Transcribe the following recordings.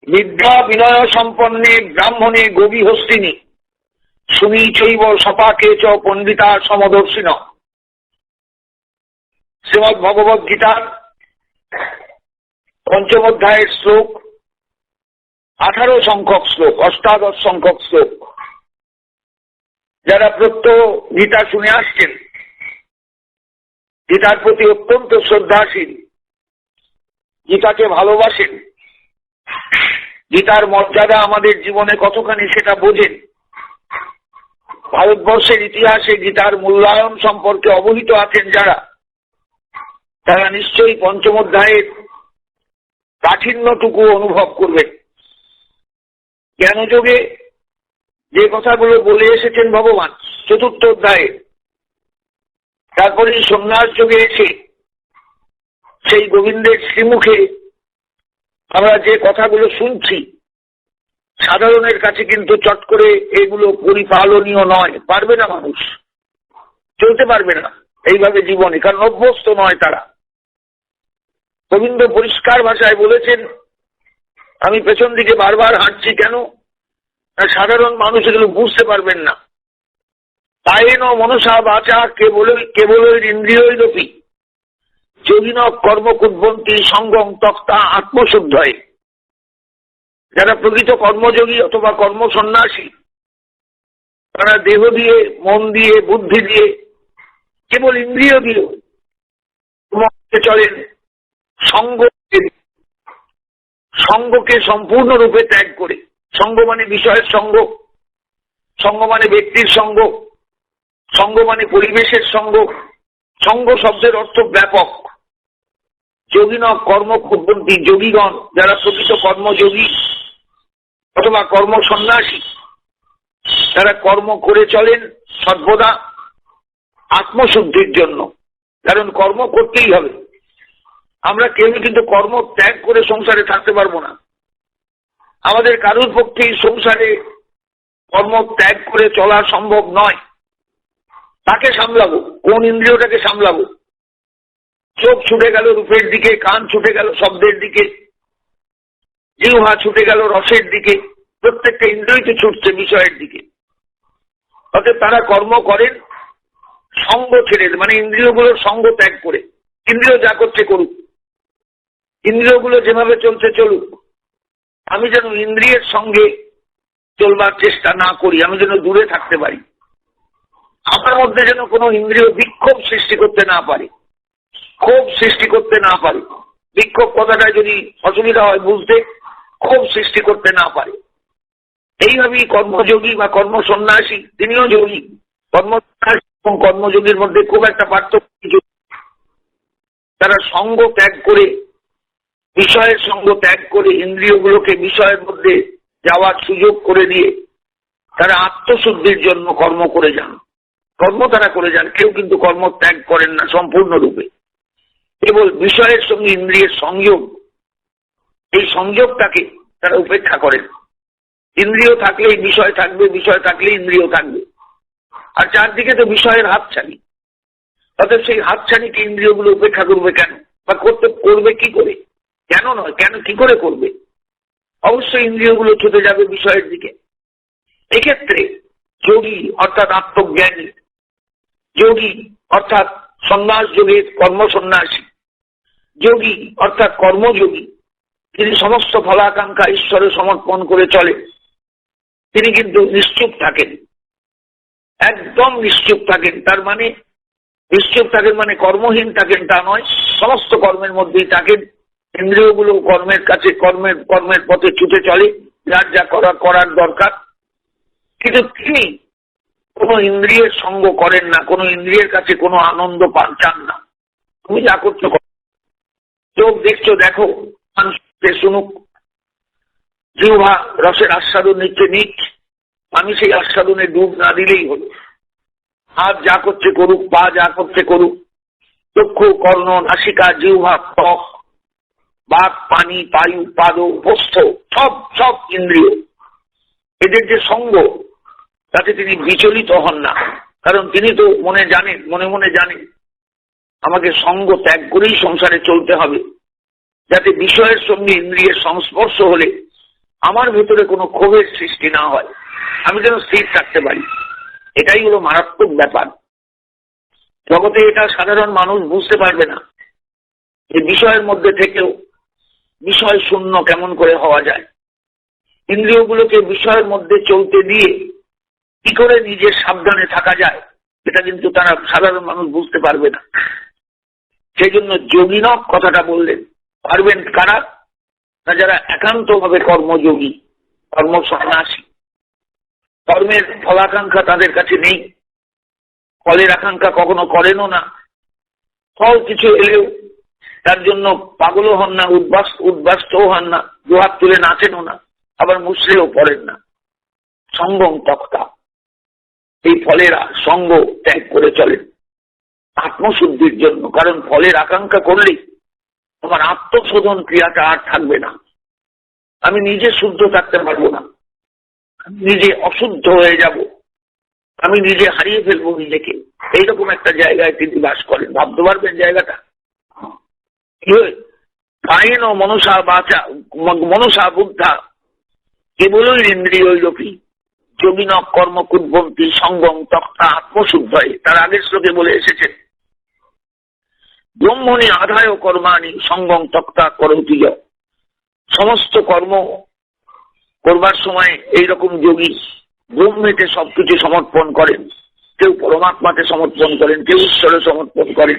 বিদ্যা বিনয় সম্পন্নে ব্রাহ্মণে গোবী হস্তিনী শুনি চৈব সপাকে চ পণ্ডিতা সমদর্শিন। শ্রীমদ্ ভগবদ গীতার পঞ্চম অধ্যায়ের শ্লোক 18 সংখ্যক শ্লোক, 18 সংখ্যক শ্লোক। যারা প্রত্যহ গীতা শুনে আসছেন, গীতার প্রতি অত্যন্ত শ্রদ্ধাশীল, গীতাকে ভালোবাসেন, গীতার মর্যাদা আমাদের জীবনে কতখানি সেটা বোঝেন, ভারতবর্ষের ইতিহাসে গীতার মূল্যায়ন সম্পর্কে অবহিত আছেন যারা, তারা নিশ্চয়ই পঞ্চম অধ্যায়ের কাঠিন্যটুকু অনুভব করবেন। জ্ঞানযোগে যে কথাগুলো বলে এসেছেন ভগবান চতুর্থ অধ্যায়ে, তারপরে সন্ন্যাস যোগে এসে সেই গোবিন্দের শ্রীমুখে আমরা যে কথাগুলো শুনছি, সাধারণের কাছে কিন্তু চট করে এগুলো পরিপালনীয় নয়, পারবে না, মানুষ চলতে পারবে না এইভাবে জীবনে, কারণ অভ্যস্ত নয় তারা। গোবিন্দ পরিষ্কার ভাষায় বলেছেন, আমি পেছন দিকে বারবার হাঁটছি কেন, সাধারণ মানুষ এগুলো বুঝতে পারবেন না। কায়েন মনসা বাচা কেবল ইন্দ্রিয়ৈরপি যোগিন কর্ম কুর্বন্তি সঙ্গম তক্তা আত্মশুদ্ধয়ে। যারা প্রকৃত কর্মযোগী অথবা কর্ম সন্ন্যাসী, তারা দেহ দিয়ে, মন দিয়ে, বুদ্ধি দিয়ে, কেবল ইন্দ্রিয় দিয়ে চলেন, সঙ্গকে সম্পূর্ণরূপে ত্যাগ করে। সঙ্গ মানে বিষয়ের সঙ্গ, সঙ্গ মানে ব্যক্তির সঙ্গ, সঙ্গ মানে পরিবেশের সঙ্গ। সঙ্গ শব্দের অর্থ ব্যাপক। যোগিন কর্ম কুর্বন্তি, যোগীগণ যারা প্রকৃত কর্মযোগী অথবা কর্ম সন্ন্যাসী, তারা কর্ম করে চলেন সর্বদা আত্মশুদ্ধির জন্য। কারণ কর্ম করতেই হবে, আমরা কেউ কিন্তু কর্ম ত্যাগ করে সংসারে থাকতে পারবো না। আমাদের কারোর পক্ষেই সংসারে কর্ম ত্যাগ করে চলা সম্ভব নয়। তাকে সামলাবো, কোন ইন্দ্রিয়টাকে সামলাবো? চোখ ছুটে গেল রূপের দিকে, কান ছুটে গেল শব্দের দিকে, জিহ্বা ছুটে গেল রসের দিকে, প্রত্যেকটা ইন্দ্রিয় তো ছুটছে বিষয়ের দিকে। অর্থাৎ তারা কর্ম করেন সঙ্গ ছেড়ে, মানে ইন্দ্রিয়গুলোর সঙ্গ ত্যাগ করে। ইন্দ্রিয় যা করছে করুক, ইন্দ্রিয়গুলো যেভাবে চলছে চলুক, আমি যেন ইন্দ্রিয়ের সঙ্গে চলবার চেষ্টা না করি, আমি যেন দূরে থাকতে পারি। আমার মধ্যে যেন কোনো ইন্দ্রিয় বিক্ষোভ সৃষ্টি করতে না পারে, ক্ষোভ সৃষ্টি করতে না পারে। বিক্ষোভ কথাটা যদি অসুবিধা হয় বুঝতে, ক্ষোভ সৃষ্টি করতে না পারে। এইভাবেই কর্মযোগী বা কর্ম সন্ন্যাসী, তিনিও যোগী। কর্মসন্ন্যাসী এবং কর্মযোগীর মধ্যে খুব একটা পার্থক্য। তারা সঙ্গ ত্যাগ করে, বিষয়ের সঙ্গ ত্যাগ করে, ইন্দ্রিয়গুলোকে বিষয়ের মধ্যে যাওয়ার সুযোগ করে দিয়ে তারা আত্মশুদ্ধির জন্য কর্ম করে যান। কর্ম তারা করে যান, কেউ কিন্তু কর্ম ত্যাগ করেন না সম্পূর্ণরূপে। কেবল বিষয়ের সঙ্গে ইন্দ্রিয়ের সংযোগ, এই সংযোগটাকে তারা উপেক্ষা করেন। ইন্দ্রিয় থাকলেই বিষয় থাকবে, বিষয় থাকলে ইন্দ্রিয় থাকবে, আর চারদিকে তো বিষয়ের হাতছানি। অর্থাৎ সেই হাতছানিকে ইন্দ্রিয়গুলো উপেক্ষা করবে কেন, বা করবে কি করে? কেন নয়, কেন কি করে করবে? অবশ্যই ইন্দ্রিয়গুলো ছুটে যাবে বিষয়ের দিকে। এক্ষেত্রে যোগী অর্থাৎ আত্মজ্ঞানী, যোগী অর্থাৎ সন্ন্যাস যোগের কর্ম সন্ন্যাসী, যোগী অর্থাৎ কর্মযোগী, তিনি সমস্ত ফলাকাঙ্ক্ষা ঈশ্বরে সমর্পণ করে চলে। তিনি কিন্তু নিশ্চুপ থাকেন, একদম নিশ্চুপ থাকেন। তার মানে নিশ্চুপ থাকেন মানে কর্মহীন থাকেন তা নয়, সমস্ত কর্মের মধ্যেই থাকেন। ইন্দ্রিয়গুলো কর্মের কাছে, কর্মের পথে ছুটে চলে, যার যা করার দরকার। কিন্তু তিনি কোনো ইন্দ্রিয়ের সঙ্গ করেন না, কোনো ইন্দ্রিয়ের কাছে কোনো আনন্দ চান না। তুমি যা করছো, চোখ দেখছো দেখো, শুনুক, জিহ্বা রসের আস্বাদন নিচ্ছে নিক, আমি সেই আস্বাদনে ডুব না দিলেই হলো। হাত যা করছে করুক, পা যা করছে করুক, চক্ষু, কর্ণ, নাসিকা, জিহ্বা, ত্বক, বাক, পানি, বায়ু, পাদ, বস্থ, সব ইন্দ্রিয়, এদের যে সঙ্গ, তাতে তিনি বিচলিত হন না। কারণ তিনি তো মনে মনে জানেন আমাকে সঙ্গ ত্যাগ করেই সংসারে চলতে হবে, যাতে বিষয়ের সঙ্গে ইন্দ্রিয়ের সংস্পর্শ হলে আমার ভেতরে কোনো ক্ষোভের সৃষ্টি না হয়, আমি যেন স্থির থাকতে পারি। এটাই হলো মারাত্মক ব্যাপার। জগতে এটা সাধারণ মানুষ বুঝতে পারবে না যে বিষয়ের মধ্যে থেকেও বিষয় শূন্য কেমন করে হওয়া যায়। ইন্দ্রিয়গুলোকে বিষয়ের মধ্যে চলতে দিয়ে কি করে নিজের সাবধানে থাকা যায়, এটা কিন্তু তারা সাধারণ মানুষ বুঝতে পারবে না। সেই জন্য যোগিনক কথাটা বললেন। পারবেন কারা? না যারা একান্ত ভাবে কর্মযোগী, কর্ম সন্ন্যাসী। কর্মের ফলাকাঙ্ক্ষা তাদের কাছে নেই, ফলের আকাঙ্ক্ষা কখনো করেনও না। ফল কিছু এলেও তার জন্য পাগলও হন না, উদ্বাস্তও হন না, দুহাত তুলে নাচেনও না, আবার মুসলেও পড়েন না। সঙ্গম তক্তা, এই ফলের সঙ্গ ত্যাগ করে চলেন আত্মশুদ্ধির জন্য। কারণ ফলের আকাঙ্ক্ষা করলেই আমার আত্মশোধন ক্রিয়াটা আর থাকবে না। আমি নিজে শুদ্ধ থাকতে পারবো না, আমি নিজে অশুদ্ধ হয়ে যাব, আমি নিজে হারিয়ে ফেলবো নিজেকে। এইরকম একটা জায়গায় তিনি বাস করেন। ভাবতে পারবেন জায়গাটা কায়েন মনসা বাচা মনসা বুদ্ধা কেবলই ইন্দ্রিয়ৈরপি যোগিনক কর্ম কুর্বন্তী সঙ্গম তক্তা আত্মশুদ্ধ। তার আগের শ্লোকে বলে এসেছেন ব্রহ্মণি আধায় কর্মাণি সঙ্গম তক্তা করতি। সমস্ত কর্ম করবার সময় এইরকম যোগী ব্রহ্মেতে সবকিছু সমর্পণ করেন। কেউ পরমাত্মাকে সমর্পণ করেন, কেউ ঈশ্বরে সমর্পণ করেন।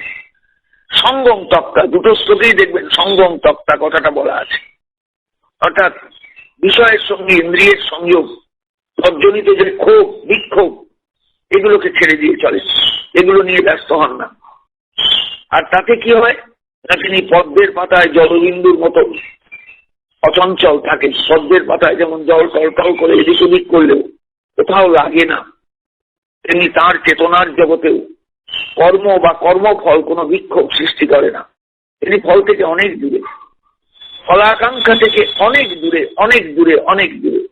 সঙ্গম তক্তা, দুটো শ্লোকেই দেখবেন সঙ্গম তক্তা কথাটা বলা আছে। অর্থাৎ বিষয়ের সঙ্গে ইন্দ্রিয়ের সংযোগ, তজ্জনিত যে ক্ষোভ বিক্ষোভ, এগুলোকে ছেড়ে দিয়ে চলে, এগুলো নিয়ে ব্যস্ত হন না। আর তাতে কি হয় না, তিনি পদ্মের পাতায় জলবিন্দুর মতো অচঞ্চল থাকেন। পদ্মের পাতায় যেমন জল টলটল করে এদিক ওদিক করলেও কোথাও লাগে না, তেমনি তার চেতনার জগতেও কর্ম বা কর্মফল কোনো বিক্ষোভ সৃষ্টি করে না। তিনি ফল থেকে অনেক দূরে, ফলাকাঙ্ক্ষা থেকে অনেক দূরে, অনেক দূরে, অনেক দূরে।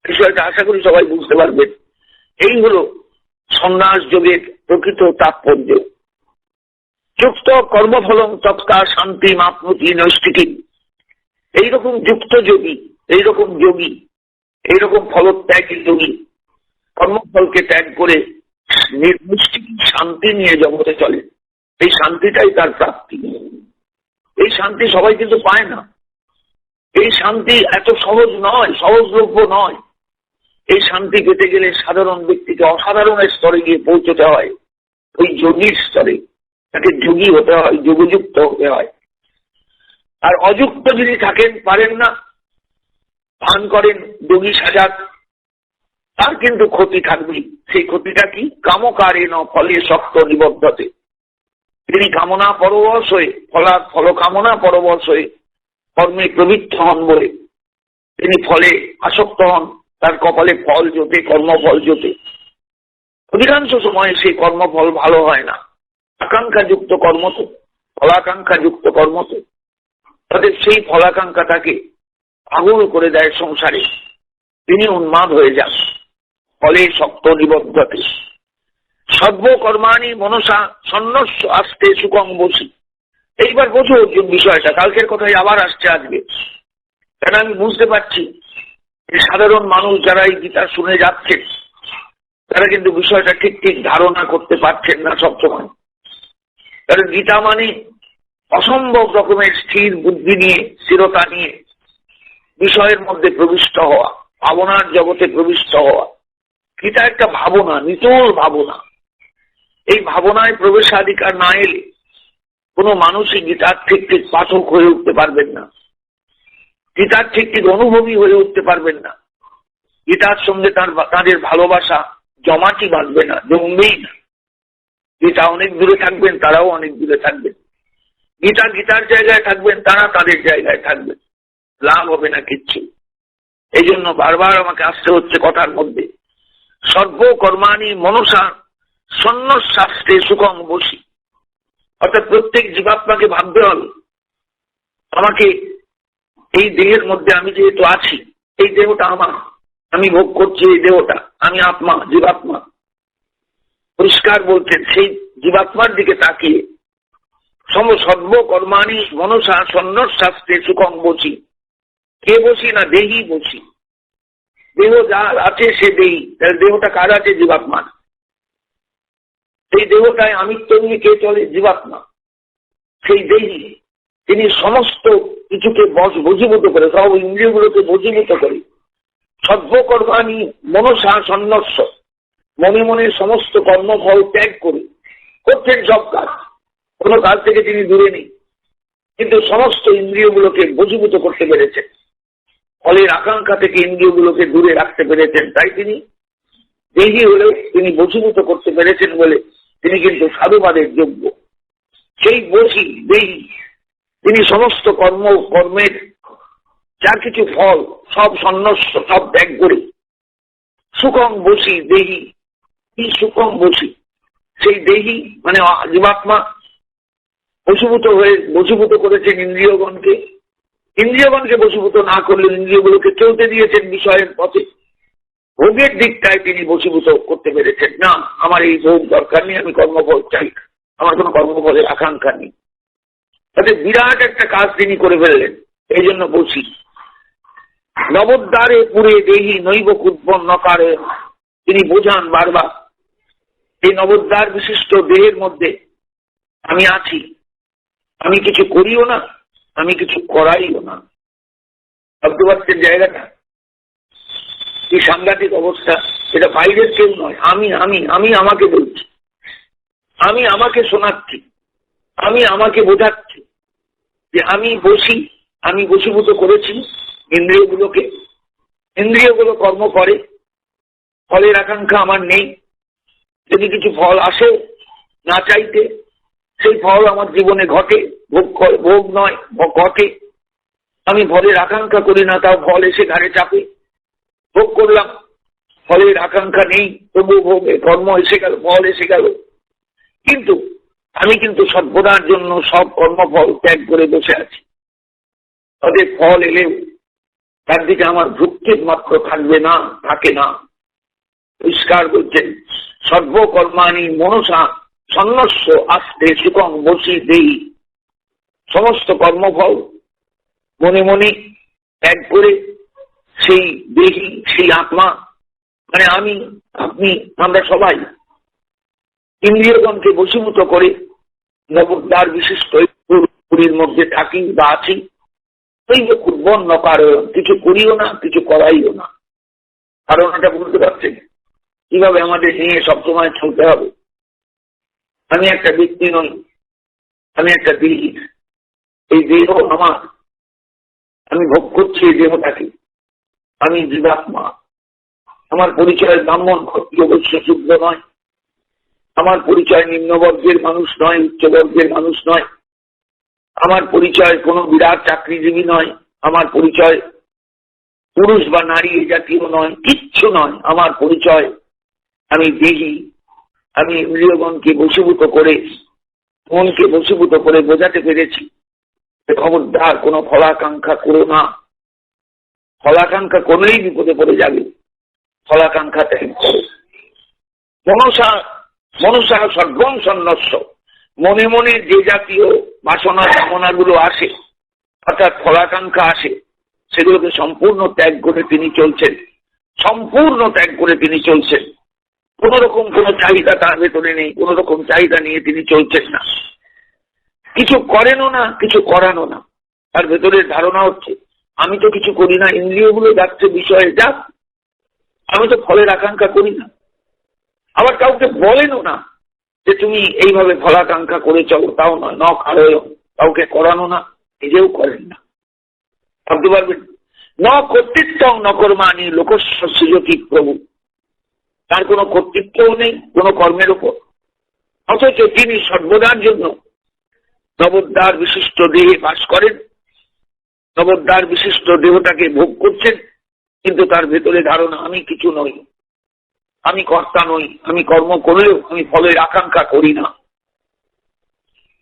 বিষয়টা আশা করি সবাই বুঝতে পারবেন। এই হলো সন্ন্যাস যোগের প্রকৃত তাৎপর্য। যুক্ত কর্মফলং তক্তা শান্তি মাপনতি নৈষ্ঠিকী। এইরকম যুক্ত যোগী, এইরকম যোগী, এইরকম ফলত্যাগী যোগী কর্মফলকে ত্যাগ করে নির্নৈষ্ঠিক শান্তি নিয়ে জগতে চলে। এই শান্তিটাই তার প্রাপ্তি। এই শান্তি সবাই কিন্তু পায় না। এই শান্তি এত সহজ নয়, সহজলভ্য নয়। এই শান্তি পেতে গেলে সাধারণ ব্যক্তিকে অসাধারণের স্তরে গিয়ে পৌঁছতে হয়। ওই যোগীর স্তরে তাকে যোগী হতে হয়, যোগযুক্ত হতে হয়। আর অযুক্ত যিনি থাকেন, পারেন না, ভান করেন যোগী সাজাত, তার কিন্তু ক্ষতি থাকবেই। সেই ক্ষতিটা কি? কামকারে ন ফলে শক্ত নিবদ্ধতে। তিনি কামনা পরবশ হয়ে, ফল কামনা পরবশ হয়ে কর্মে প্রবৃত্ত হন বলে তিনি ফলে আসক্ত হন। তার কপালে ফল জোটে, কর্মফল জোটে। অধিকাংশ সময় সেই কর্মফল ভালো হয় না। আকাঙ্ক্ষাযুক্ত কর্ম তো, ফলাকাঙ্ক্ষাযুক্ত কর্ম তো, তাদের সেই ফলাকাঙ্ক্ষা তাকে পাগল করে দেয় সংসারে। তিনি উন্মাদ হয়ে যান, ফলে শক্ত নিবদ্ধতে। সর্বকর্মাণি মনসা সন্ন্যস্য আস্তে সুকং বসি। এইবার বোঝো অর্জুন বিষয়টা, কালকের কথাই আবার আসছে আজকে। কেন আমি বুঝতে পারছি সাধারণ মানুষ যারা এই গীতা শুনে যাচ্ছেন তারা কিন্তু বিষয়টা ঠিক ঠিক ধারণা করতে পারছেন না সবসময়। কারণ গীতা মানে অসম্ভব রকমের স্থির বুদ্ধি নিয়ে, স্থিরতা নিয়ে বিষয়ের মধ্যে প্রবিষ্ট হওয়া, ভাবনার জগতে প্রবিষ্ট হওয়া। গীতা একটা ভাবনা, নিটোল ভাবনা। এই ভাবনায় প্রবেশাধিকার না এলে কোনো মানুষই গীতার ঠিক ঠিক পাঠক হয়ে উঠতে পারবেন না, গীতার ঠিক ঠিক অনুভবী হয়ে উঠতে পারবেন না। গীতার সঙ্গে তাদের ভালোবাসা জমাটি বাঁধবে না, জমবেই না। গীতা অনেক দূরে থাকবেন, তারাও অনেক দূরে থাকবেন। গীতা গীতার জায়গায় থাকবেন, তারা তাদের জায়গায় থাকবেন। লাভ হবে না কিচ্ছু। এই জন্য বারবার আমাকে আসতে হচ্ছে কথার মধ্যে। সর্বকর্মাণি মনসা সন্ন্যস্যাস্তে সুখং বসি। অর্থাৎ প্রত্যেক জীবাত্মাকে ভাবতে হবে, আমাকে এই দেহের মধ্যে আমি যেহেতু আছি, এই দেহটা আমার, আমি ভোগ করছি এই দেহটা, আমি আত্মা, জীবাত্মা। পরিষ্কার বলছেন সেই জীবাত্মার দিকে তাকিয়ে সর্বকর্মাণি মনসা সন্ন্যস্যাস্তে সুখং বসি। কে বসি না দেহি বসি। দেহ যার আছে সে দেহি, তাহলে দেহটা কার আছে? জীবাত্মা। সেই দেহটায় আমিত্ব নিয়ে কে চলে? জীবাত্মা। সেই দেহি তিনি সমস্ত কিছুকে বশীভূত করে, সব ইন্দ্রিয়গুলোকে বশীভূত করে, সর্বকর্মাণি মনসা সন্ন্যস্য, মনে মনে সমস্ত কর্মফল ত্যাগ করে করছেন সব কাজ, কোনো কাজ থেকে তিনি দূরে নেই, কিন্তু সমস্ত ইন্দ্রিয়গুলোকে বশীভূত করতে পেরেছেন, ফলের আকাঙ্ক্ষা থেকে ইন্দ্রিয়গুলোকে দূরে রাখতে পেরেছেন। তাই তিনি দেহি হলেও তিনি বশীভূত করতে পেরেছেন বলে তিনি কিন্তু সাধুবাদের যোগ্য। সেই বশী দেহি তিনি সমস্ত কর্মের যার কিছু ফল সব সন্ন্যস্য, সব ত্যাগ করে সুখং বশী দেহি। কি সুখং বশী? সেই দেহি মানে জীবাত্মা বশীভূত করেছেন ইন্দ্রিয়গণকে। ইন্দ্রিয়গণকে বশীভূত না করলে ইন্দ্রিয়গুলোকে চলতে দিয়েছেন বিষয়ের পথে, ভোগের দিকটায় তিনি বশীভূত করতে পেরেছেন। না, আমার এই ভোগ দরকার নেই, আমি কর্মফল চাই, আমার কোনো কর্মফলের আকাঙ্ক্ষা নেই। তাতে বিরাট একটা কাজ তিনি করে ফেললেন, এই জন্য বসি। নবদ্বারে পুরে দেহি নৈব কুদ্বন নকারে, তিনি বোঝান বারবার এই নবদ্বার বিশিষ্ট দেহের মধ্যে আমি আছি, আমি কিছু করিও না, আমি কিছু করাইও না। ভাবতে পারছেন জায়গাটা কি সাংঘাতিক অবস্থা? এটা বাইরের কেউ নয়, আমি আমি আমি আমাকে বলছি, আমি আমাকে শোনাচ্ছি, আমি আমাকে বোঝাচ্ছি যে আমি বসি, আমি বশীভূত করেছি ইন্দ্রিয়গুলোকে, ইন্দ্রিয়গুলো কর্ম করে, ফলের আকাঙ্ক্ষা আমার নেই। যদি কিছু ফল আসে না চাইতে, সেই ফল আমার জীবনে ঘটে, ভোগ নয় ঘটে। আমি ফলের আকাঙ্ক্ষা করি না, তাও ফল এসে ঘাড়ে চাপে, ভোগ করলাম, ফলের আকাঙ্ক্ষা নেই, তবু ভোগে কর্ম এসে গেল, ফল এসে গেল। কিন্তু আমি কিন্তু সর্বদার জন্য সব কর্মফল ত্যাগ করে বসে আছি। তাদের ফল এলেও তার দিকে আমার ভ্রুক্ষেপ মাত্র থাকবে না, থাকে না। পরিষ্কার বলছেন সর্বকর্মাণি মনসা সন্ন্যস্য আস্তে সুখং বসি দেহি। সমস্ত কর্মফল মনে মনে ত্যাগ করে সেই দেহি, সেই আত্মা মানে আমি, আপনি, আমরা সবাই ইন্দ্রিয়গণকে বশীভূত করে নবদ্বার বিশিষ্ট পুরীর মধ্যে থাকি বা আছি। ওই যে কুর্বন নকারয়ন, কিছু করিও না, কিছু করাইও না। কারণ এটা বুঝতে পারছেন কিভাবে আমাদের নিয়ে সবসময় চলতে হবে। আমি একটা ব্যক্তি নই, আমি একটা দেহি, এই দেহ আমার, আমি ভোগ করছি এই দেহটাকে, আমি জীবাত্মা। আমার পরিচয় ব্রাহ্মণ ক্ষত্রিয় বৈশ্য শূদ্র নয়, আমার পরিচয় নিম্নবর্গের মানুষ নয়, উচ্চবর্গের মানুষ নয়, আমার পরিচয় কোনো বিরাট চাকরিজীবী নয়, আমার পরিচয় পুরুষ বা নারী এ জাতীয় নয়, কিচ্ছু নয়। আমার পরিচয় আমি দেহি। আমি ইন্দ্রিয়গণকে বশীভূত করে, মনকে বশীভূত করে বোঝাতে পেরেছি খবরদার কোনো ফলাকাঙ্ক্ষা করো না, ফলাকাঙ্ক্ষা করলেই বিপদে পড়ে যাবে, ফলাকাঙ্ক্ষা ত্যাগ করো। মনসা মনসা সর্বং সন্ন্যস্য, মনে মনে যে জাতীয় বাসনা কামনাগুলো আসে, অর্থাৎ ফলাকাঙ্ক্ষা আসে, সেগুলোকে সম্পূর্ণ ত্যাগ করে তিনি চলছেন, সম্পূর্ণ ত্যাগ করে তিনি চলছেন। কোন রকম কোন চাহিদা তার ভেতরে নেই, কোন রকম চাহিদা নিয়ে তিনি চলছেন না, কিছু করেনও না, কিছু করানো না। তার ভেতরের ধারণা হচ্ছে আমি তো কিছু করি না, ইন্দ্রিয়গুলো যাচ্ছে বিষয়ে যাক, আমি তো ফলের আকাঙ্ক্ষা করি না। আবার কাউকে বলেনও না যে তুমি এইভাবে ফলাকাঙ্ক্ষা করে চলো, তাও নয়, ন কারয়, কাউকে করানো না, নিজেও করেন না। ভাবতে পারবেন ন কর্তৃত্ব ন কর্মাণি লোকস্য সৃজতি প্রভু, তার কোনো কর্তৃত্বও নেই কোনো কর্মের উপর, অথচ তিনি সর্বদার জন্য নবদ্বার বিশিষ্ট দেহে বাস করেন, নবদ্বার বিশিষ্ট দেহটাকে ভোগ করছেন, কিন্তু তার ভেতরে ধারণা আমি কিছু নই, আমি কর্তা নই, আমি কর্ম করলেও আমি ফলের আকাঙ্ক্ষা করি না।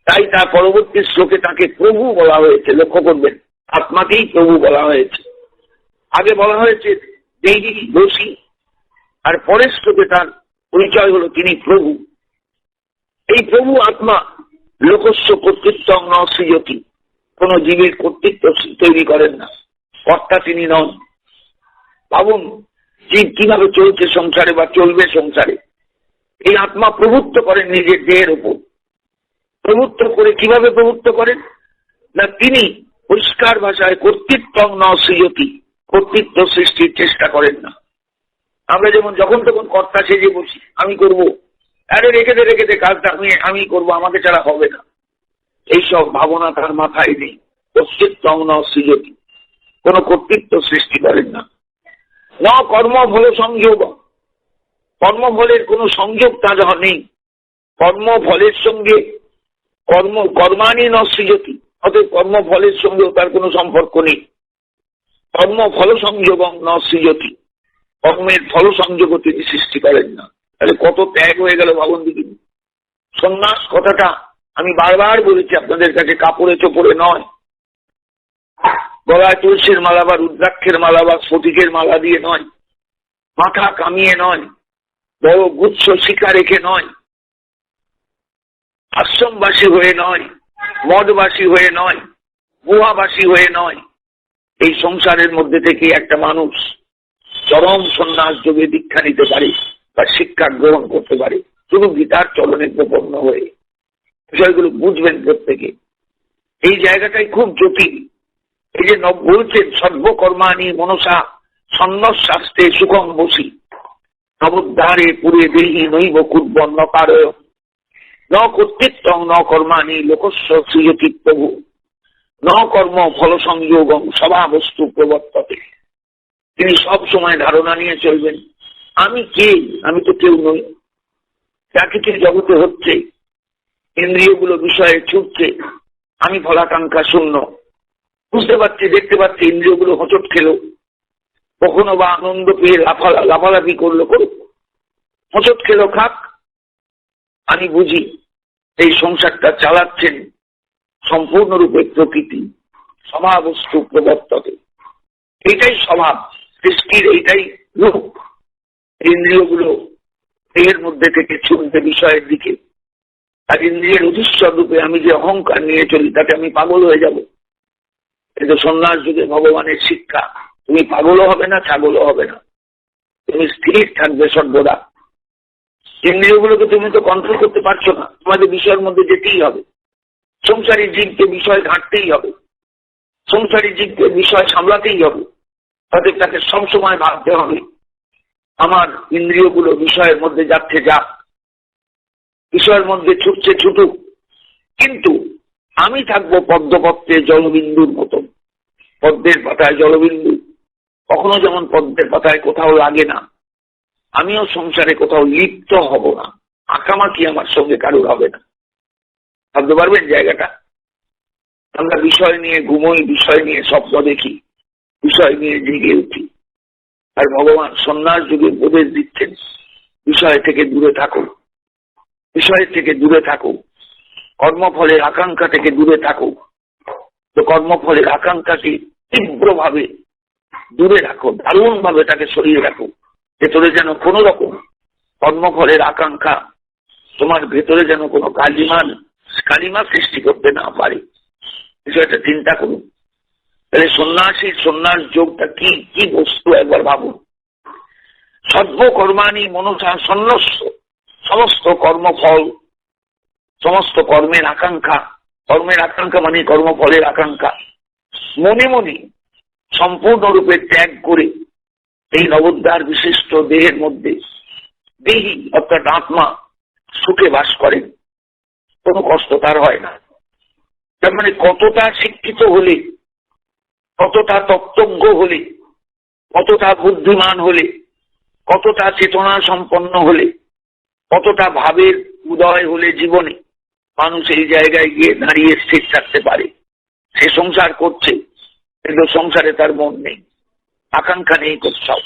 তাই তার পরবর্তী শ্লোকে তাকে প্রভু বলা হয়েছে। লক্ষ্য করবেন, আত্মাকেই প্রভু বলা হয়েছে। আগে বলা হয়েছে দেহি দোষী, আর পরের শ্লোকে তার পরিচয় হলো তিনি প্রভু। এই প্রভু আত্মা লোকস্য কর্তৃত্ব ন সৃজতি, কোন জীবের কর্তৃত্ব তৈরি করেন না, কর্তা তিনি নন। ভাবুন জীব কিভাবে চলছে সংসারে বা চলবে সংসারে। এই আত্মা প্রভুত্ব করেন নিজের দেহের উপর। প্রভুত্ব করে কিভাবে প্রভুত্ব করেন না, তিনি পরিষ্কার ভাষায় কর্তৃত্ব ন সৃজতি, কর্তৃত্ব সৃষ্টির চেষ্টা করেন না। আমরা যেমন যখন তখন কর্তা সেজে বসি, আমি করব, আরে রেখে দে কাজটা আমি করব, আমাকে ছাড়া হবে না, এইসব ভাবনা তার মাথায় নেই। কর্তৃত্ব ন সৃজতি, কোন কর্তৃত্ব সৃষ্টি করেন না। ন কর্মফল সংযোগ, কর্মফলের কোন সংযোগ তার নেই। কর্মফলের সঙ্গে কর্মানি ন সৃজতি, অতএব কর্মফলের সঙ্গেও তার কোনো সম্পর্ক নেই। কর্মফল সংযোগ ন সৃজতি, কর্মের ফল সংযোগও তিনি সৃষ্টি করেন না। তাহলে কত ত্যাগ হয়ে গেল ভাবুন দেখি। সন্ন্যাস কথাটা আমি বারবার বলেছি আপনাদের কাছে, কাপড়ে চোপড়ে নয়, গলায় তুলসীর মালা বা রুদ্রাক্ষের মালা বা স্ফটিকের মালা দিয়ে নয়, মাথা কামিয়ে নয়, বড় গুচ্ছ শিখা রেখে নয়, আশ্রমবাসী হয়ে নয়, মঠবাসী হয়ে নয়, গুহাবাসী হয়ে নয়। এই সংসারের মধ্যে থেকে একটা মানুষ চরম সন্ন্যাস যোগে দীক্ষা নিতে পারে বা শিক্ষা গ্রহণ করতে পারে, শুধু গীতার চরণে প্রপন্ন হয়ে। বিষয়গুলো বুঝবেন প্রত্যেকে। এই জায়গাটাই খুব জটিল। এই যে বলছেন সর্বকর্মাণি মনসা সন্ন্যাস শাস্ত্রে সুখম বসি, নবোদ্ধারে পুরে দেহি নৈব কুর্বন ন কারয়, ন কর্তৃত্ব ন কর্মাণি লোকস্য সৃজতি প্রভু, ন কর্ম ফল সংযোগম সভাবস্তু প্রবর্ততে। তিনি সব সময় ধারণা নিয়ে চলবেন, আমি কে? আমি তো কেউ নই। যা কিছু জগতে হচ্ছে, ইন্দ্রিয়গুলো বিষয়ে ছুটছে, আমি ফলাকাঙ্ক্ষা শূন্য। বুঝতে পারছি, দেখতে পাচ্ছি ইন্দ্রিয়গুলো হোঁচট খেলো, কখনো বা আনন্দ পেয়ে লাফালাফি করলো, করুক, হোঁচট খেলো, খাক। আমি বুঝি এই সংসারটা চালাচ্ছেন সম্পূর্ণরূপে প্রকৃতি, স্বভাবস্তু প্রবর্ততে। এইটাই স্বভাব সৃষ্টির, এইটাই রূপ। ইন্দ্রিয়গুলো দেহের মধ্যে থেকে ছুটবে বিষয়ের দিকে, আর ইন্দ্রিয়ের অধীশ্বর রূপে আমি যে অহংকার নিয়ে চলি, তাতে আমি পাগল হয়ে যাব। কিন্তু সন্ন্যাস যুগে ভগবানের শিক্ষা, তুমি পাগলও হবে না, ছাগলও হবে না, তুমি স্থির থাকবে সর্বদা। ইন্দ্রিয়গুলোকে তুমি তো কন্ট্রোল করতে পারছো না, তোমাদের বিষয়ের মধ্যে যেতেই হবে। সংসারী জীবকে বিষয় ঘাঁটতেই হবে, সংসারী জীবকে বিষয় সামলাতেই হবে। তাদের তাকে সবসময় ভাবতে হবে, আমার ইন্দ্রিয়গুলো বিষয়ের মধ্যে যাচ্ছে যাক, বিষয়ের মধ্যে ছুটছে ছুটুক, কিন্তু আমি থাকবো পদ্মপত্রে জলবিন্দুর মতন। পদ্মের পাতায় জলবিন্দু কখনো যেমন পদ্মের পাতায় কোথাও লাগে না, আমিও সংসারে কোথাও লিপ্ত হব না, আঁকামাকি আমার সঙ্গে কারোর হবে না। ভাবতে পারবেন জায়গাটা? আমরা বিষয় নিয়ে ঘুমোই, বিষয় নিয়ে স্বপ্ন দেখি, বিষয় নিয়ে জেগে উঠি। আর ভগবান সন্ন্যাস যুগে উপদেশ দিচ্ছেন, বিষয় থেকে দূরে থাকো, বিষয় থেকে দূরে থাকো, কর্মফলের আকাঙ্ক্ষা থেকে দূরে থাকো। তো কর্মফলের আকাঙ্ক্ষাকে তীব্রভাবে দূরে রাখো, দারুণ ভাবে তাকে সরিয়ে রাখো, ভেতরে যেন কোন রকম কর্মফলের আকাঙ্ক্ষা তোমার ভেতরে যেন কোনো কালিমা সৃষ্টি করতে না পারে। বিষয়টা চিন্তা করুন। তাহলে সন্ন্যাস যোগটা কি কি বস্তু একবার ভাবুন। সর্বকর্মাণি মনসা সন্ন্যস্য, সমস্ত কর্মফল, সমস্ত কর্মের আকাঙ্ক্ষা মানে কর্মফলের আকাঙ্ক্ষা মনে মনে সম্পূর্ণরূপে ত্যাগ করে এই নবোদ্ধার বিশিষ্ট দেহের মধ্যে দেহি অর্থাৎ আত্মা সুখে বাস করেন, কোনো কষ্ট তার হয় না। তার মানে কতটা শিক্ষিত হলে, কতটা তত্ত্বজ্ঞ হলে, কতটা বুদ্ধিমান হলে, কতটা চেতনা সম্পন্ন হলে, কতটা ভাবের উদয় হলে জীবনে মানুষ এই জায়গায় গিয়ে দাঁড়িয়ে স্থির থাকতে পারে। সে সংসার করছে, কিন্তু সংসারে তার মন নেই, আকাঙ্ক্ষা নেই কোথাও।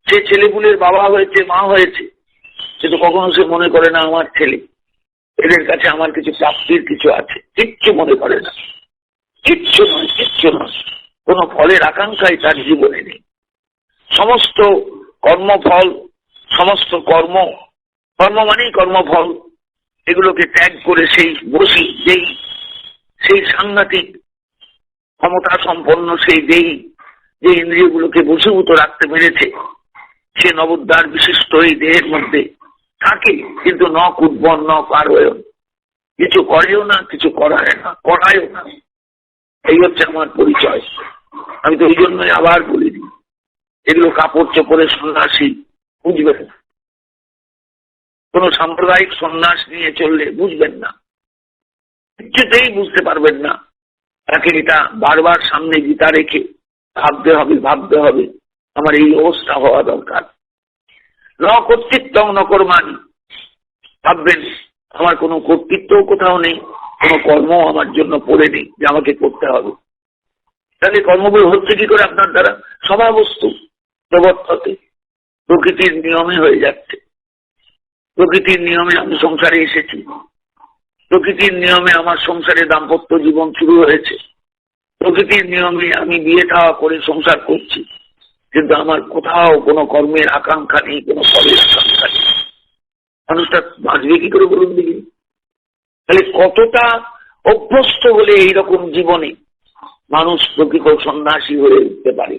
সে ছেলেপুলের বাবা হয়েছে, মা হয়েছে, কিন্তু কখনো সে মনে করে না আমার ছেলে, এদের কাছে আমার কিছু প্রাপ্তির কিছু আছে, কিচ্ছু মনে করে না, কিচ্ছু নয়, কিচ্ছু নয়। কোন ফলের আকাঙ্ক্ষাই তার জীবনে নেই। সমস্ত কর্মফল, সমস্ত কর্ম মানেই কর্মফল, এগুলোকে ত্যাগ করে সেই বসি, সেই সাংঘাতিক ক্ষমতা সম্পন্ন সেই দেই যে ইন্দ্রিয়গুলোকে বশীভূত রাখতে পেরেছে, সে নবোদ্ধার বিশিষ্ট এই দেহের মধ্যে থাকে, কিন্তু ন কুর্বন ন কারয়ন, কিছু করেও না, কিছু করায়ও না। এই হচ্ছে আমার পরিচয়। আমি তো এই জন্যই আবার বলি দিই, এগুলো কাপড় চোপড়ে সন্ন্যাসী বুঝবেন না, কোন সাম্প্রদায়িক সন্ন্যাস নিয়ে চললে বুঝবেন না, কিছুতেই বুঝতে পারবেন না। তাকে এটা বারবার সামনে গীতা রেখে ভাবতে হবে আমার এই অবস্থা হওয়া দরকার। ন কর্তৃত্ব ন কর্মাণি, ভাববেন আমার কোনো কর্তৃত্ব কোথাও নেই, কোনো কর্ম আমার জন্য পড়ে নেই যে আমাকে করতে হবে। তাহলে কর্মগুলো হচ্ছে কি করে আপনার দ্বারা? স্বভাবস্তু প্রবর্ততে, প্রকৃতির নিয়মে হয়ে যাচ্ছে। প্রকৃতির নিয়মে আমি সংসারে এসেছি, প্রকৃতির নিয়মে আমার সংসারে দাম্পত্য জীবন শুরু হয়েছে, প্রকৃতির নিয়মে আমি বিয়ে থাওয়া করে সংসার করছি, কিন্তু আমার কোথাও কোনো কর্মের আকাঙ্ক্ষা নেই, কোনো ফলের আকাঙ্ক্ষা নেই। মানুষটা বাঁচবে কি করে বলুন দেখি? তাহলে কতটা অভ্যস্ত হলে এইরকম জীবনে মানুষ প্রকৃত সন্ন্যাসী হয়ে উঠতে পারে।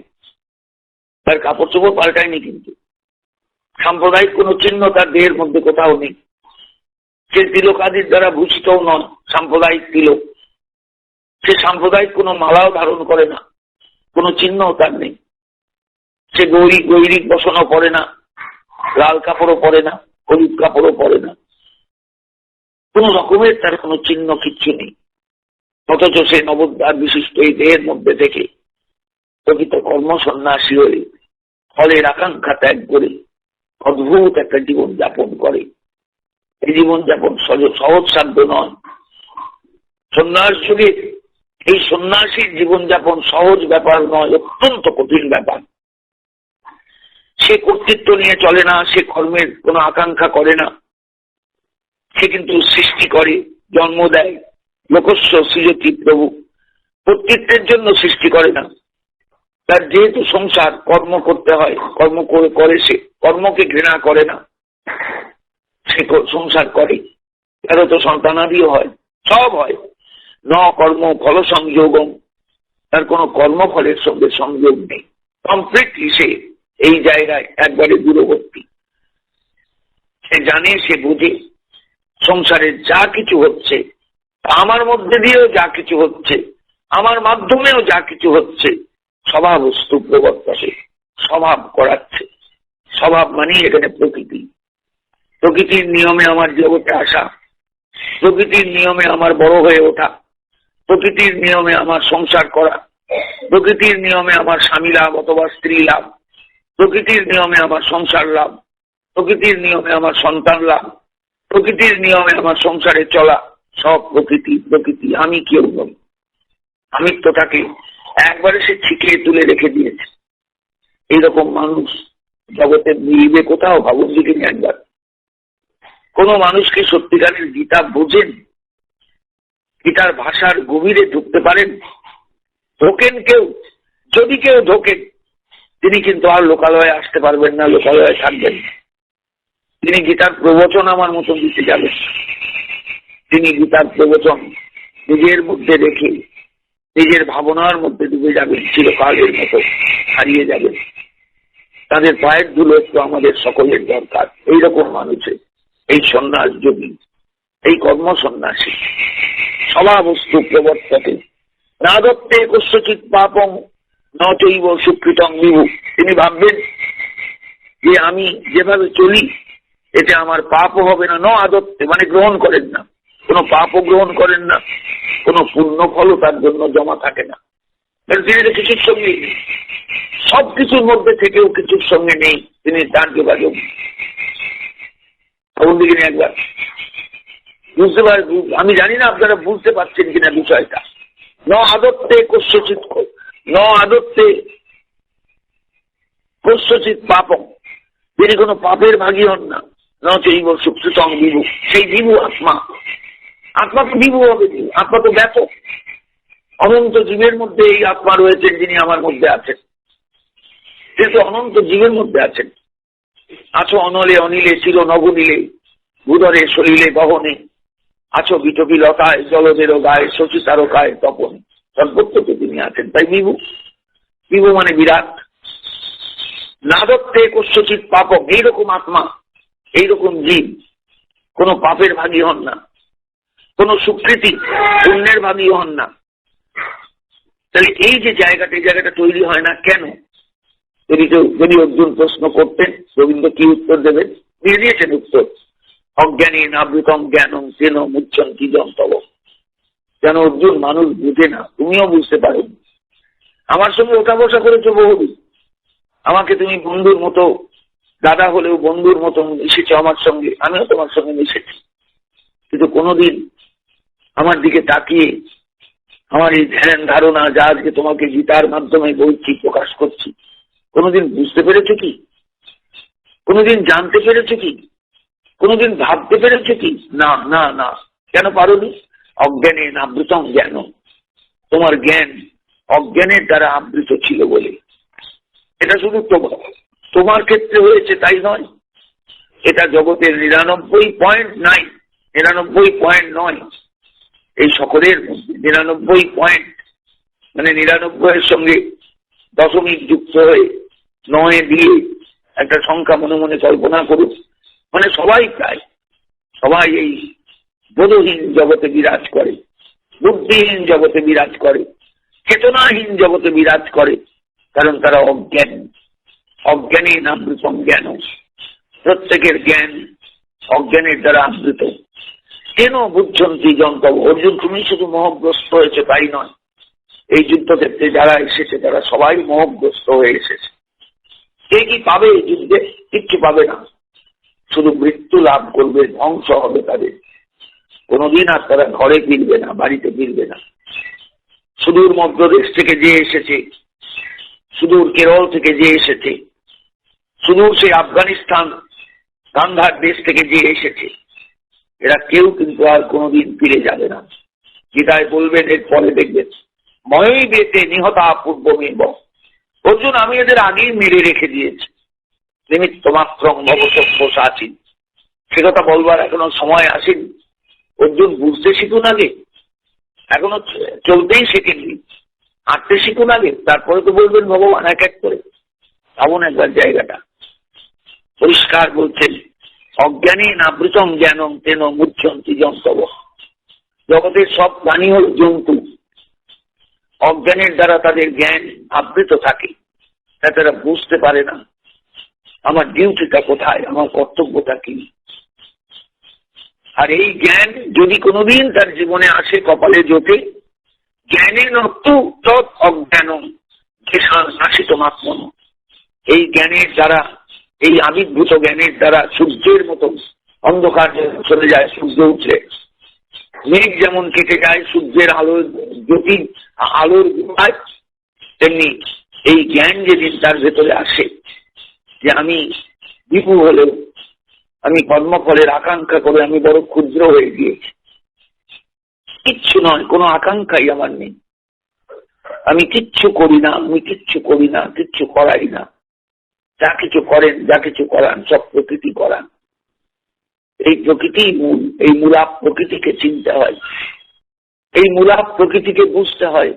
তার কাপড় চোপড় পাল্টায়নি, কিন্তু সাম্প্রদায়িক কোন চিহ্ন তার দেহের মধ্যে কোথাও নেই। সে তিলকাদির দ্বারা ভূষিতও নয়, সাম্প্রদায়িক তিলক। সে সাম্প্রদায়িক কোনো মালাও ধারণ করে না, কোনো চিহ্নও তার নেই। সে গৈরিক বসনও পরে না, লাল কাপড়ও পরে না, হলুদ কাপড়ও পরে না, কোন রকমের তার কোনো চিহ্ন কিচ্ছু নেই। অথচ সে নবোদ্ধার বিশিষ্ট এই দেহের মধ্যে থেকে প্রকৃত কর্ম সন্ন্যাসী হয়ে ফলের আকাঙ্ক্ষা ত্যাগ করে অদ্ভুত একটা জীবন যাপন করে। এই জীবন যাপন সহজ সাধ্য নয়। সন্ন্যাস যুগে এই সন্ন্যাসীর জীবনযাপন সহজ ব্যাপার নয়, অত্যন্ত কঠিন ব্যাপার। সে কর্তৃত্ব নিয়ে চলে না, সে কর্মের কোনো আকাঙ্ক্ষা করে না, সে কিন্তু সৃষ্টি করে, জন্ম দেয়। লোকস্য সৃজতি প্রভু, কর্তৃত্বের জন্য সৃষ্টি করে না। তার যেহেতু সংসার, কর্ম করতে হয়, কর্ম করে সে কর্মকে ঘৃণা করে না, সে সংসার করে। তারও তো সন্তানাদিও হয়, সব হয়। ন কর্ম ফল সংযোগম, তার কোনো কর্মফলের সঙ্গে সংযোগ নেই। কমপ্লিটলি সে এই জায়গায় একবারে দূরবর্তী। সে জানে, সে বুঝে সংসারে যা কিছু হচ্ছে, আমার মধ্যে দিয়েও যা কিছু হচ্ছে, আমার মাধ্যমেও যা কিছু হচ্ছে, স্বভাবস্তু প্রবর্তকে, স্বভাব করাচ্ছে। স্বভাব মানে এখানে প্রকৃতি। প্রকৃতির নিয়মে আমার জগতে আসা, প্রকৃতির নিয়মে আমার বড় হয়ে ওঠা, প্রকৃতির নিয়মে আমার সংসার করা, প্রকৃতির নিয়মে আমার স্বামী লাভ অথবা স্ত্রী লাভ, প্রকৃতির নিয়মে আমার সংসার লাভ, প্রকৃতির নিয়মে আমার সন্তান লাভ, প্রকৃতির নিয়মে আমার সংসারে চলা, সব প্রকৃতি। প্রকৃতি, আমি কেউ নই। আমিত্বটাকে একবারে সে ছিটিয়ে তুলে রেখে দিয়েছে। এইরকম মানুষ জগতে মিলবে কোথাও? ভাবুন দিকে একবার। কোন মানুষকে সত্যিকারের গীতা বোঝেন, গীতার ভাষার গভীরে ঢুকতে পারেন? ঢোকেন কেউ? যদি কেউ ঢোকেন, তিনি কিন্তু আর লোকালয়ে আসতে পারবেন না, লোকালয়ে থাকবেন। তিনি গীতার প্রবচন আমার মতন দিতে যাবেন। তিনি গীতার প্রবচন নিজের মধ্যে রেখে নিজের ভাবনার মধ্যে ডুবে যাবেন, চিরকালের মতো হারিয়ে যাবেন। তাদের পায়ের ধুলো একটু আমাদের সকলের দরকার। এইরকম মানুষের, এই সন্ন্যাস যোগী, এই কর্ম সন্ন্যাসী, স্বভাবস্তু প্রবর্ততে না দত্তে কস্যচিৎ পাপং ন চৈব সুকৃতং বিভু। তিনি ভাববেন যে আমি যেভাবে চলি এতে আমার পাপও হবে না। ন আদত্তে মানে গ্রহণ করেন না, কোনো পাপও গ্রহণ করেন না, কোনো পুণ্য ফলও তার জন্য জমা থাকে না। তিনি কিছুর সঙ্গে নেই, সবকিছুর মধ্যে থেকেও কিছুর সঙ্গে নেই, তিনি তার যোগাযোগ। একবার বুঝতে পারেন, আমি জানি না আপনারা বুঝতে পারছেন কিনা বিষয়টা। ন আদত্তে কস্যচিৎ, ন আদত্তে কস্যচিৎ পাপং, তিনি কোনো পাপের ভাগী হন না। ন চৈব সুকৃতং বিভু, সেই বিভু আত্মা। আত্মা তো বিভু হবে, আত্মা তো ব্যাপক। অনন্ত জীবের মধ্যে এই আত্মা রয়েছেন, যিনি আমার মধ্যে আছেন। তিনি তো অনন্ত জীবের মধ্যে আছেন। আছো অনলে অনিলে চির নবনীলে, ভূধরে শরীরে গহনে, আছো বিটপি লতায় জলদের গায়ে, শশী তারকায় তপনে। সর্বত্র তো তিনি আছেন। তাই বিভু, বিভু মানে বিরাট। নাদত্তে কস্যচিৎ পাপম, এইরকম আত্মা, এইরকম জীব কোন পাপের ভাগী হন না, কোন সুকৃতি পুণ্যের ভাগী হন না। তাহলে এই যে জায়গাটা তৈরি হয় না কেন? যদি অর্জুন প্রশ্ন করতেন, রবীন্দ্র কি উত্তর দেবেন? দিয়ে দিয়েছেন উত্তর, অজ্ঞানী নাবৃতম জ্ঞানম তেন মুচ্ছন্তি যন্তব। কেন অর্জুন, মানুষ বুঝে না, তুমিও বুঝতে পারো। আমার সঙ্গে ওঠা বসা করেছো বহুদিন, আমাকে তুমি বন্ধুর মতো, দাদা হলেও বন্ধুর মতো মিশেছো আমার সঙ্গে, আমিও তোমার সঙ্গে মিশেছি, কিন্তু কোনোদিন আমার দিকে তাকিয়ে আমার এই ধ্যান ধারণা যা আজকে তোমাকে গীতার মাধ্যমে বলছি, প্রকাশ করছি, কোনোদিন বুঝতে পেরেছো কি? কোনোদিন জানতে পেরেছো কি? কোনোদিন ভাবতে পেরেছো কি? না না না। কেন পারোনি? অজ্ঞানে আবৃতম জ্ঞান, তোমার জ্ঞান অজ্ঞানের দ্বারা আবৃত ছিল বলে। এটা শুধু তোমার ক্ষেত্রে হয়েছে তাই নয়, এটা জগতের 99.9, 99.9, এই সকলের মধ্যে 99 মানে 99 সঙ্গে দশমিক যুক্ত হয়ে 9 দিয়ে একটা সংখ্যা মনে মনে কল্পনা করুক, মানে সবাই প্রায় সবাই এই বোধহীন জগতে বিরাজ করে, বুদ্ধিহীন জগতে বিরাজ করে, চেতনাহীন জগতে বিরাজ করে, কারণ তারা অজ্ঞান। অজ্ঞানী নাবৃতম জ্ঞান, প্রত্যেকের জ্ঞান অজ্ঞানের দ্বারা আবৃত। কেন বুঝছন্তি যন্তব। অর্জুন, তুমি শুধু মোহগ্রস্ত হয়েছে তাই নয়, এই যুদ্ধক্ষেত্রে যারা এসেছে তারা সবাই মোহগ্রস্ত হয়ে এসেছে। কে কি পাবে এই যুদ্ধে? কিচ্ছু পাবে না, শুধু মৃত্যু লাভ করবে, ধ্বংস হবে তাদের। কোনদিন আর তারা ঘরে ফিরবে না, বাড়িতে ফিরবে না। সুদূর মধ্যদেশ থেকে যে এসেছে, সুদূর কেরল থেকে যে এসেছে, সুদূর সেই আফগানিস্তান গান্ধার দেশ থেকে যে এসেছে, এরা কেউ কিন্তু আর কোনোদিন ফিরে যাবে না। গীতায় বলবেন, এর পরে দেখবেন, ময়ই বেতে নিহতা পূর্বমেব। অর্জুন, আমি এদের আগেই মেরে রেখে দিয়েছি, নিমিত্ত মাত্র ভবসব্যসাচী। সে কথা বলবার এখনো সময় আসেনি। অর্জুন, বুঝতে শিখুন আগে, এখনো চলতেই শেখেননি, হাঁটতে শিখুন আগে, তারপরে তো বলবেন ভগবান এক এক করে। এমন একবার জায়গাটা পরিষ্কার বলছেন, অজ্ঞানী নাবৃতম জ্ঞানম তেন মুচ্ছন্তি যন্তব। জগতের সব প্রাণী হল জন্তু, অজ্ঞানের দ্বারা তাদের জ্ঞান আবৃত থাকে, তা তারা বুঝতে পারে না আমার ডিউটিটা কোথায়, আমার কর্তব্যটা কি। আর এই জ্ঞান যদি কোনোদিন তার জীবনে আসে, কপালে জোটে, জ্ঞানে নতু তৎ অজ্ঞানম নাশিত মাত্মন। এই জ্ঞানের দ্বারা, এই আবির্ভূত জ্ঞানের দ্বারা সূর্যের মতো অন্ধকার চলে যায়, সূর্য উঠলে মেঘ যেমন কেটে যায় সূর্যের আলোর জ্যোতি, আলোর গুহায়, তেমনি এই জ্ঞান যেদিন তার ভেতরে আসে যে আমি বিভু হলেও আমি কর্মফলের আকাঙ্ক্ষা করে আমি বড় ক্ষুদ্র হয়ে গিয়েছি, কিচ্ছু নয়, কোনো আকাঙ্ক্ষাই আমার নেই, আমি কিচ্ছু করি না, আমি কিচ্ছু করি না, কিচ্ছু করাই না, যা কিছু করেন, যা কিছু করান সব প্রকৃতি করান। এই প্রকৃতি মূল, এই মূলাপ প্রকৃতিকে চিনতে হয়, এই মূলাপ প্রকৃতিকে বুঝতে হয়,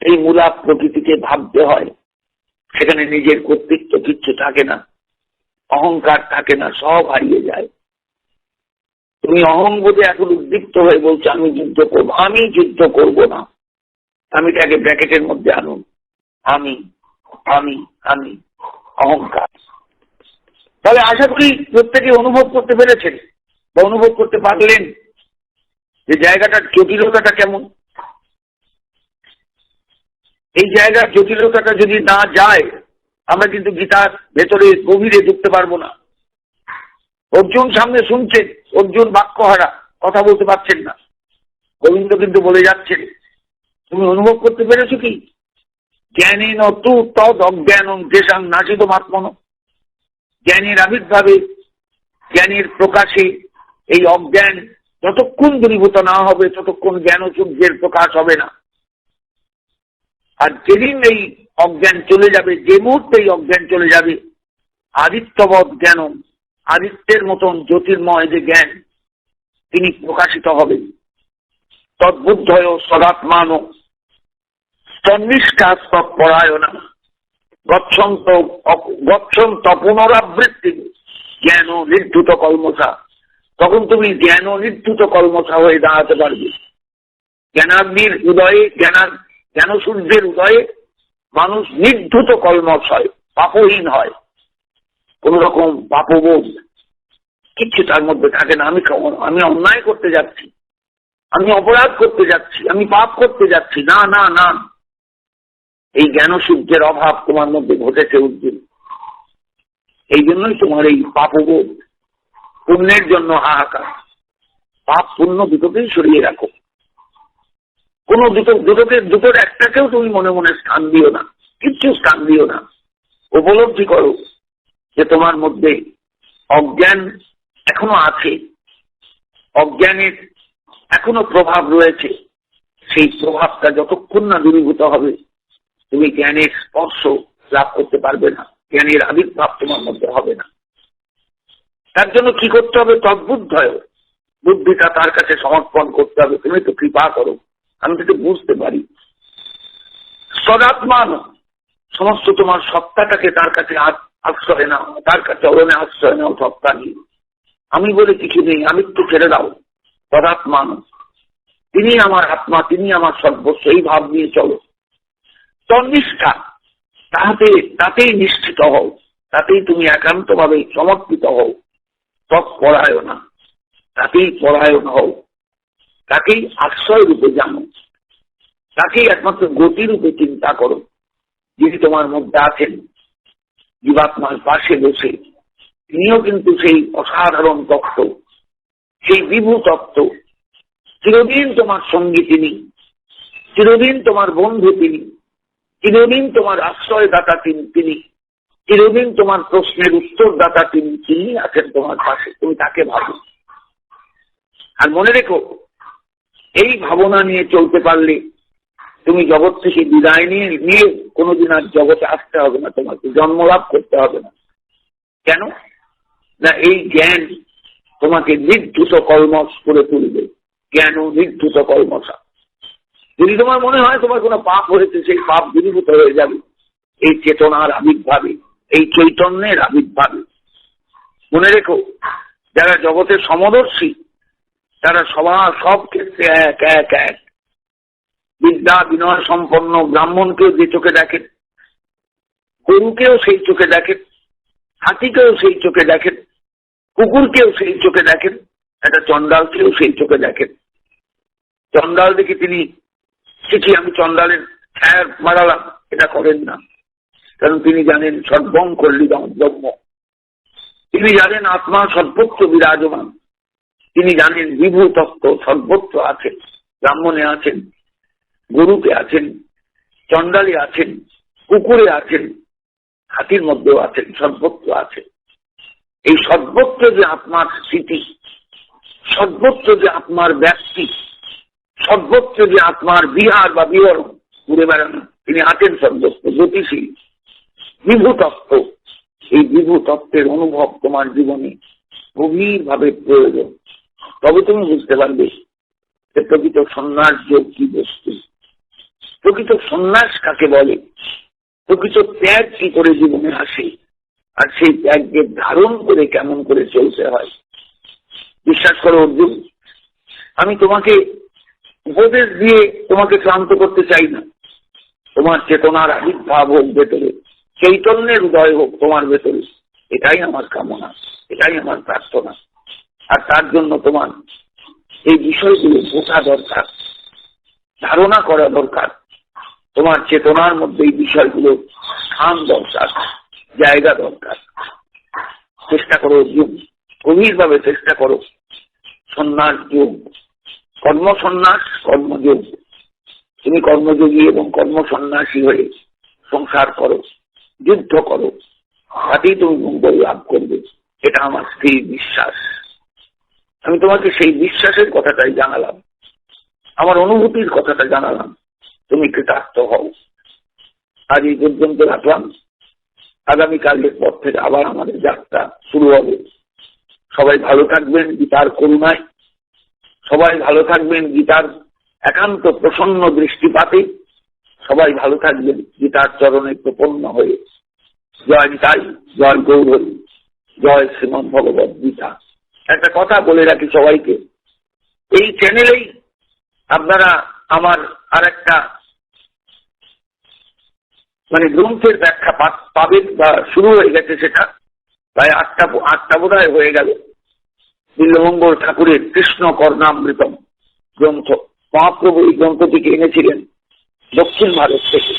এই মূলাপ প্রকৃতিকে ভাবতে হয়। সেখানে নিজের কর্তৃত্ব কিচ্ছু থাকে না, অহংকার থাকে না, সব হারিয়ে যায়। তুমি অহংবোধে এখন উদ্দীপ্ত হয়ে বলছো আমি যুদ্ধ করবো, আমি যুদ্ধ করব না। আমিটাকে ব্র্যাকেটের মধ্যে আনুন, আমি আমি আমি অহংকার। তাহলে আশা করি প্রত্যেকে অনুভব করতে পেরেছেন বা অনুভব করতে পারলেন যে জায়গাটার জটিলতাটা কেমন। এই জায়গার জটিলতাটা যদি না যায়, আমরা কিন্তু গীতার ভেতরে গভীরে ঢুকতে পারবো না। অর্জুন সামনে শুনছেন, অর্জুন বাক্যহারা, কথা বলতে পারছেন না, গোবিন্দ কিন্তু বলে যাচ্ছেন, তুমি অনুভব করতে পেরেছো কি? জ্ঞানী নতু তদ অজ্ঞানম যেসাং নাশিত মাত্মন। জ্ঞানের আবির্ভাবে, জ্ঞানের প্রকাশে এই অজ্ঞান যতক্ষণ দূরীভূত না হবে ততক্ষণ জ্ঞান ও সূর্যের প্রকাশ হবে না। আর যেদিন এই অজ্ঞান চলে যাবে, যে মুহূর্তে এই অজ্ঞান চলে যাবে, আদিত্যবৎ জ্ঞান, আদিত্যের মতন জ্যোতির্ময় যে জ্ঞান তিনি প্রকাশিত হবেন। তদ্বুদ্ধয় সদাত্মান তন্নিষ্ঠাস্তব পরায়ণা গচ্ছন্ত পুনরাবৃত্তি জ্ঞান নির্ধুত কলমসা। তখন তুমি জ্ঞান নির্ধুত কলমসা হয়ে দাঁড়াতে পারবে। জ্ঞানাগ্নির উদয়ে, জ্ঞান সূর্যের উদয়ে মানুষ নির্ধুত কলমস হয়, পাপহীন হয়। কোন রকম পাপবোধ কিচ্ছু তার মধ্যে থাকে না। আমি অন্যায় করতে যাচ্ছি, আমি অপরাধ করতে যাচ্ছি, আমি পাপ করতে যাচ্ছি, না না না। এই জ্ঞান সূর্যের অভাব তোমার মধ্যে ঘটেছে অর্জুন। এই জন্যই তোমার এই পাপবোধ। পুণ্যের জন্য হাহাকার। পাপ পুণ্য দুটোকেই সরিয়ে রাখো। কোন দুটোর একটাকেও তুমি মনে মনে স্থান দিও না, কিচ্ছু স্থান দিও না। উপলব্ধি করো যে তোমার মধ্যে অজ্ঞান এখনো আছে, অজ্ঞানের এখনো প্রভাব রয়েছে। সেই প্রভাবটা যতক্ষণ না দূরীভূত হবে তুমি জ্ঞানের স্পর্শ লাভ করতে পারবে না, জ্ঞানের আবির্ভাব তোমার মধ্যে হবে না। তার জন্য কি করতে হবে? তদ্বুদ্ধয়, বুদ্ধিটা তার কাছে সমর্পণ করতে হবে। তুমি তো কৃপা করো, আমি তো বুঝতে পারি। সদাত্মান, সমস্ত তোমার সত্তাটাকে তার কাছে আশ্রয় নাও, তার কাছে চরণে আশ্রয় নাও। সত্তা নিয়ে আমি বলে কিছু নেই, আমি তো ছেড়ে দাও। সদাত্মান, তিনি আমার আত্মা, তিনি আমার সর্বস্ব, এই ভাব নিয়ে চলো। তন্নিষ্ঠা, তাতেই নিশ্চিত হও, তাতেই তুমি একান্ত ভাবে সমর্পিত হও। তৎপরায়ণা, তাকেই পরায়ণ হও, তাকেই আশ্রয় রূপে জানো, তাকেই একমাত্র গতি রূপে চিন্তা করো। যিনি তোমার মধ্যে আছেন, জীবাত্মার পাশে বসে, তিনিও কিন্তু সেই অসাধারণ তত্ত্ব, সেই বিভু তত্ত্ব। চিরদিন তোমার সঙ্গী তিনি, চিরদিন তোমার বন্ধু তিনি, চিরদিন তোমার আশ্রয়দাতা তিনি, চিরদিন তোমার প্রশ্নের উত্তরদাতা তিনি আছেন তোমার পাশে। তুমি তাকে ভাবো। আর মনে রেখো, এই ভাবনা নিয়ে চলতে পারলে তুমি জগৎ থেকে বিদায় নিয়ে কোনোদিন আর জগতে আসতে হবে না, তোমাকে জন্মলাভ করতে হবে না। কেন না? এই জ্ঞান তোমাকে নির্ধুত কলমস করে তুলবে। জ্ঞান ও নির্ধুত কলমসা। যদি তোমার মনে হয় তোমার কোনো পাপ হয়েছে, সেই পাপ দূরীভূত হয়ে যাবে এই চেতনার আবির্ভাবে, এই চৈতন্যের আবির্ভাবে। মনে রেখো, যারা জগতের সমদর্শী তারা সব ক্ষেত্রে এক এক এক। বিদ্যা বিনয় সম্পন্ন ব্রাহ্মণকেও যে চোখে দেখেন, গরুকেও সেই চোখে দেখেন, হাতিকেও সেই চোখে দেখেন, কুকুরকেও সেই চোখে দেখেন, একটা চন্ডালকেও সেই চোখে দেখেন। চন্ডাল দেখে তিনি চিঠি আমি চন্ডালের ছায়া মারালাম, এটা করেন না। কারণ তিনি জানেন সর্বং কল্লিদম ব্রহ্ম, তিনি জানেন আত্মা সর্বত্র বিরাজমান, তিনি জানেন বিভু তত্ত্ব সর্বত্র আছেন। ব্রাহ্মণে আছেন, গরুতে আছেন, চন্ডালে আছেন, কুকুরে আছেন, হাতির মধ্যেও আছেন, সর্বত্র আছেন। এই সর্বত্র যে আত্মার স্থিতি, সর্বত্র যে আত্মার ব্যক্তি, সর্বত্র যে আত্মার বিহার বা বিহরণ, ঘুরে বেড়ানো, তিনি আছেন সর্বত্র, গতিশীল বিভু তত্ত্ব। এই বিভু তত্ত্বের অনুভব তোমার জীবনে গভীর ভাবে প্রয়োজন। তবে তুমি বুঝতে পারবে যে প্রকৃত সন্ন্যাস যোগ কি বস্তু, প্রকৃত সন্ন্যাস কাকে বলে, প্রকৃত ত্যাগ কি করে জীবনে আসে, আর সেই ত্যাগকে ধারণ করে কেমন করে চলতে হয়। বিশ্বাস করো অর্জুন, আমি তোমাকে উপদেশ দিয়ে তোমাকে ক্লান্ত করতে চাই না। তোমার চেতনার আবির্ভাব হোক ভেতরে, চৈতন্যের উদয় হোক তোমার ভেতরে, এটাই আমার কামনা, এটাই আমার প্রার্থনা। আর তার জন্য তোমার এই বিষয়গুলো বোঝা দরকার, ধারণা করা দরকার। তোমার চেতনার মধ্যে এই বিষয়গুলো স্থান দরকার, জায়গা দরকার। চেষ্টা করো অর্জুন, গভীরভাবে চেষ্টা করো। সন্ন্যাস যোগ, কর্মসন্ন্যাস, কর্মযোগ। তুমি কর্মযোগী এবং কর্মসন্ন্যাসী হয়ে সংসার করো, যুদ্ধ করো, তাতেই তুমি মঙ্গল লাভ করবে। এটা আমার স্থির বিশ্বাস। আমি তোমাকে সেই বিশ্বাসের কথাটাই জানালাম, আমার অনুভূতির কথাটা জানালাম। তুমি কৃতার্থ হও। আজ এই পর্যন্ত রাখলাম। আগামীকালের পর থেকে আবার আমাদের যাত্রা শুরু হবে। সবাই ভালো থাকবেন গীতার করুণায়, সবাই ভালো থাকবেন গীতার একান্ত প্রসন্ন দৃষ্টিপাতে, সবাই ভালো থাকবেন গীতার চরণে প্রপন্ন হয়ে। জয় নিতাই, জয় গৌরহরি, জয় শ্রীমদ্ ভগবদ্ গীতা। একটা কথা বলে রাখি সবাইকে, এই চ্যানেলেই আপনারা আমার আর একটা গ্রন্থের ব্যাখ্যা পাবেন, বা শুরু হয়ে গেছে সেটা, প্রায় আটটা বোধহয় হয়ে গেল। বিল্বমঙ্গল ঠাকুরের কৃষ্ণ কর্ণামৃতম গ্রন্থ। মহাপ্রভু এই গ্রন্থটিকে এনেছিলেন দক্ষিণ ভারত থেকে।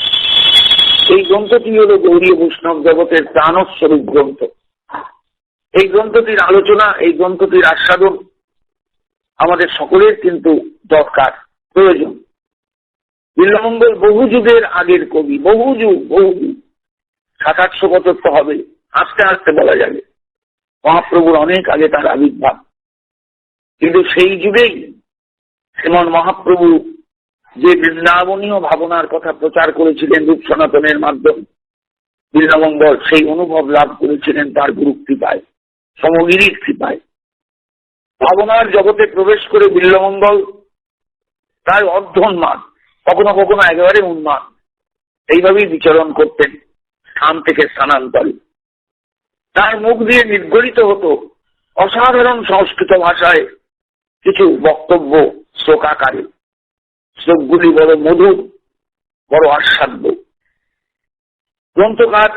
এই গ্রন্থটি হল গৌড়ীয় বৈষ্ণব জগতের প্রাণস্বরূপ গ্রন্থ। এই গ্রন্থটির আলোচনা, এই গ্রন্থটির আস্বাদন আমাদের সকলের কিন্তু দরকার, প্রয়োজন। বিল্বমঙ্গল বহু যুগের আগের কবি, বহু যুগ 700-800 বছর তো হবে, আস্তে আস্তে বলা যাবে। মহাপ্রভুর অনেক আগে তার আবির্ভাব, কিন্তু সেই যুগেই শ্রীমন মহাপ্রভু যে বৃন্দাবনীয় ভাবনার কথা প্রচার করেছিলেন রূপ সনাতনের মাধ্যমে, বিল্বমঙ্গল সেই অনুভব লাভ করেছিলেন তার গুরু কৃপায়, সমগিরির কৃপায়। ভাবনার জগতে প্রবেশ করে বিল্বমঙ্গল প্রায় অর্ধোন্মাদ, কখনো কখনো একেবারে উন্মাদ, এইভাবেই বিচরণ করতেন স্থান থেকে স্থানান্তরে। তার মুখ দিয়ে নির্গরিত হতো অসাধারণ সংস্কৃত ভাষায় কিছু বক্তব্য শ্লোকাকারে। শ্লোকগুলি বড় মধুর, বড় আস্বাদ্য। গ্রন্থকার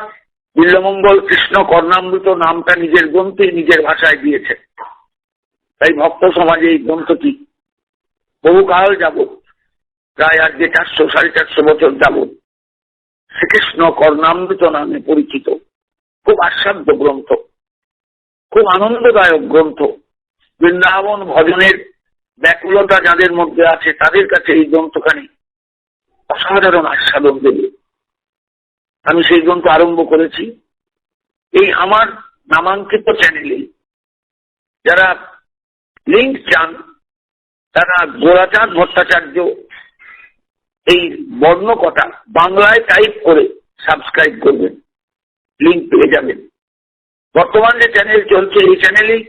বিল্বমঙ্গল কৃষ্ণ কর্ণামৃত নামটা নিজের গ্রন্থে নিজের ভাষায় দিয়েছে। তাই ভক্ত সমাজে এই গ্রন্থটি বহুকাল যাবৎ, প্রায় আজকে 400-450 বছর যাবৎ শ্রীকৃষ্ণ কর্ণামৃত নামে পরিচিত। খুব আস্বাদ্য গ্রন্থ, খুব আনন্দদায়ক গ্রন্থ। বৃন্দাবন ভজনের ব্যাকুলতা যাদের মধ্যে আছে তাদের কাছে এই গ্রন্থখানি অসাধারণ আস্বাদন দেবে। আমি সেই গ্রন্থ আরম্ভ করেছি এই আমার নামাঙ্কিত চ্যানেলে। যারা লিঙ্ক চান তারা গোরাচাঁদ ভট্টাচার্য এই বর্ণকটা বাংলায় টাইপ করে সাবস্ক্রাইব করবেন, লিঙ্ক পেয়ে যাবেন। বর্তমান যে চ্যানেল চলছে এই চ্যানেলেই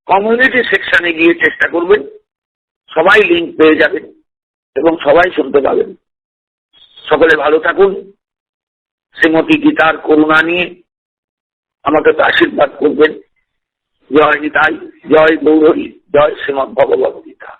কমিউনিটি সেকশনে গিয়ে চেষ্টা করবেন, সবাই লিঙ্ক পেয়ে যাবেন এবং সবাই শুনতে পাবেন। সকলে ভালো থাকুন। শ্রীমতী গীতার করুণা নিয়ে আমাকে তো আশীর্বাদ করবেন। জয় নিতাই, জয় গৌরহরি, জয় শ্রীমদ্ ভগবদ্ গীতা।